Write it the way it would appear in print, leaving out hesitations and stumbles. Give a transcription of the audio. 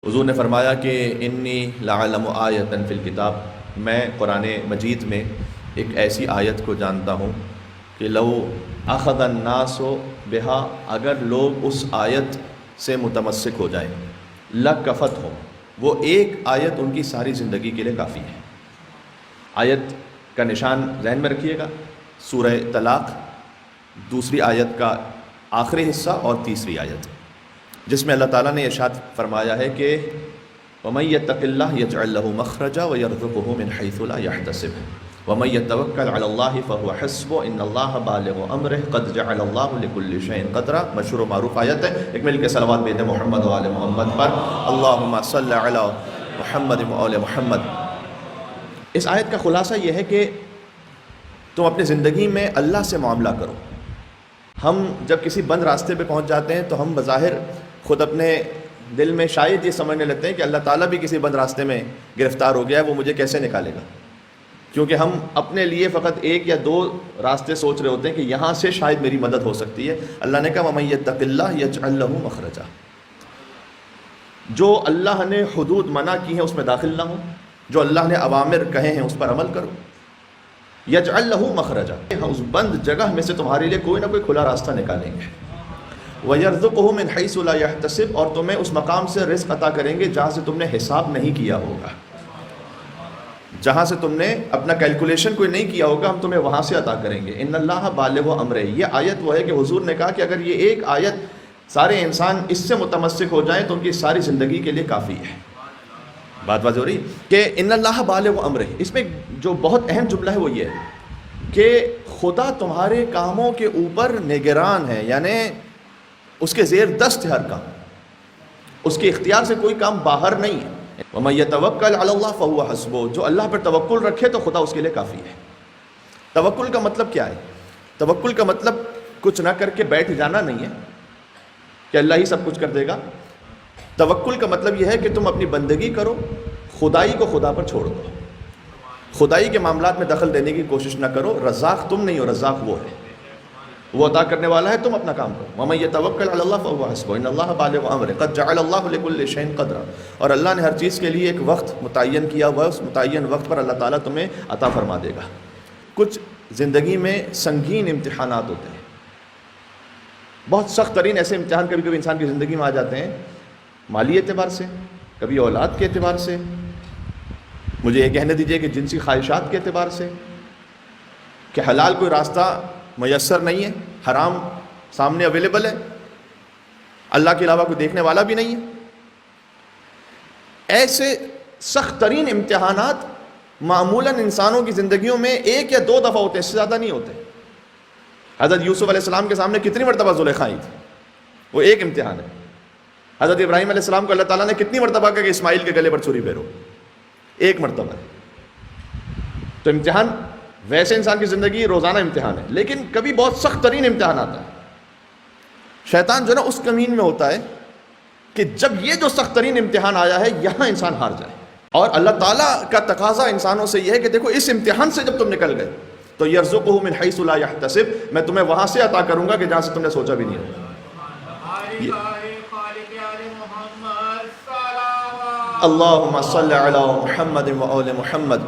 حضور نے فرمایا کہ انی لعلم آیۃ فی الکتاب، میں قرآن مجید میں ایک ایسی آیت کو جانتا ہوں کہ لو اخذ الناس بہا، اگر لوگ اس آیت سے متمسک ہو جائیں، لکفتہم، وہ ایک آیت ان کی ساری زندگی کے لیے کافی ہے۔ آیت کا نشان ذہن میں رکھیے گا، سورہ طلاق، دوسری آیت کا آخری حصہ اور تیسری آیت، جس میں اللہ تعالیٰ نے ارشاد فرمایا ہے کہ وَمَن يَتَّقِ اللَّهَ يَجْعَل لَّهُ مَخْرَجًا وَيَرْزُقْهُ مِنْ حَيْثُ لَا يَحْتَسِبُ وَمَن يَتَوَكَّلْ عَلَى اللَّهِ فَهُوَ حَسْبُهُ إِنَّ اللَّهَ بَالِغُ أَمْرِهِ قَدْ جَعَلَ اللَّهُ لِكُلِّ شَيْءٍ قَدْرًا، مشہور و معروف آیت ہے۔ ایک مل کے صلوات بھیجیں محمد و آل محمد پر، اللہم صلی علی محمد و آل محمد۔ اس آیت کا خلاصہ یہ ہے کہ تم اپنی زندگی میں اللہ سے معاملہ کرو۔ ہم جب کسی بند راستے پہ پہنچ جاتے ہیں تو ہم بظاہر خود اپنے دل میں شاید یہ سمجھنے لگتے ہیں کہ اللہ تعالیٰ بھی کسی بند راستے میں گرفتار ہو گیا ہے، وہ مجھے کیسے نکالے گا، کیونکہ ہم اپنے لیے فقط ایک یا دو راستے سوچ رہے ہوتے ہیں کہ یہاں سے شاید میری مدد ہو سکتی ہے۔ اللہ نے کہا وَمَن يَتَّقِ اللَّهَ يَجْعَل لَّهُ مَخْرَجًا، جو اللہ نے حدود منع کی ہیں اس میں داخل نہ ہو، جو اللہ نے اوامر کہے ہیں اس پر عمل کرو۔ یجعل لہ مخرجا، ہم اس بند جگہ میں سے تمہارے لیے کوئی نہ کوئی کھلا راستہ نکالیں گے۔ وَيَرْزُقْهُ مِنْ حَيْثُ لَا يَحْتَسِبُ، اور تمہیں اس مقام سے رزق عطا کریں گے جہاں سے تم نے حساب نہیں کیا ہوگا، جہاں سے تم نے اپنا کیلکولیشن کوئی نہیں کیا ہوگا، ہم تمہیں وہاں سے عطا کریں گے۔ ان اللہ بالغ امرہ، یہ آیت وہ ہے کہ حضور نے کہا کہ اگر یہ ایک آیت سارے انسان اس سے متمسک ہو جائیں تو ان کی ساری زندگی کے لیے کافی ہے۔ بات واضح ہو رہی کہ ان اللہ بالغ امرہ، اس میں جو بہت اہم جملہ ہے وہ یہ ہے کہ خدا تمہارے کاموں کے اوپر نگران ہے، یعنی اس کے زیر دست ہے ہر کام، اس کے اختیار سے کوئی کام باہر نہیں ہے۔ وَمَن يَتَوَكَّلْ عَلَى اللَّهِ فَهُوَ حَسْبُهُ، جو اللہ پر توکل رکھے تو خدا اس کے لیے کافی ہے۔ توکل کا مطلب کیا ہے؟ توکل کا مطلب کچھ نہ کر کے بیٹھ جانا نہیں ہے کہ اللہ ہی سب کچھ کر دے گا۔ توکل کا مطلب یہ ہے کہ تم اپنی بندگی کرو، خدائی کو خدا پر چھوڑ دو، خدائی کے معاملات میں دخل دینے کی کوشش نہ کرو۔ رزاق تم نہیں ہو، رزاق وہ ہے، وہ عطا کرنے والا ہے، تم اپنا کام کرو۔ وَمَن يَتَوَكَّلْ عَلَى اللَّهِ فَهُوَ حَسْبُهُ إِنَّ اللَّهَ بَالِغُ أَمْرِهِ قَدْ جَعَلَ اللَّهُ لِكُلِّ شَيْءٍ قَدْرًا، اور اللہ نے ہر چیز کے لیے ایک وقت متعین کیا ہوا ہے، اس متعین وقت پر اللہ تعالیٰ تمہیں عطا فرما دے گا۔ کچھ زندگی میں سنگین امتحانات ہوتے ہیں، بہت سخت ترین ایسے امتحان کبھی کبھی انسان کی زندگی میں آ جاتے ہیں، مالی اعتبار سے، کبھی اولاد کے اعتبار سے، مجھے یہ کہنے دیجئے کہ جنسی خواہشات کے اعتبار سے، کہ حلال کوئی راستہ میسر نہیں ہے، حرام سامنے اویلیبل ہے، اللہ کے علاوہ کوئی دیکھنے والا بھی نہیں ہے۔ ایسے سخت ترین امتحانات معمولاً انسانوں کی زندگیوں میں ایک یا دو دفعہ ہوتے ہیں، اس سے زیادہ نہیں ہوتے۔ حضرت یوسف علیہ السلام کے سامنے کتنی مرتبہ زلیخا آئی تھی، وہ ایک امتحان ہے۔ حضرت ابراہیم علیہ السلام کو اللہ تعالیٰ نے کتنی مرتبہ کہا کہ اسماعیل کے گلے پر چھری پھیرو، ایک مرتبہ ہے۔ تو امتحان ویسے انسان کی زندگی روزانہ امتحان ہے، لیکن کبھی بہت سخت ترین امتحان آتا ہے۔ شیطان جو نا اس کمین میں ہوتا ہے کہ جب یہ جو سخت ترین امتحان آیا ہے یہاں انسان ہار جائے، اور اللہ تعالیٰ کا تقاضا انسانوں سے یہ ہے کہ دیکھو اس امتحان سے جب تم نکل گئے تو یرزقہ من حیث لا یحتسب، میں تمہیں وہاں سے عطا کروں گا کہ جہاں سے تم نے سوچا بھی نہیں ہوگا۔ اللہم صلی علی محمد و آل محمد۔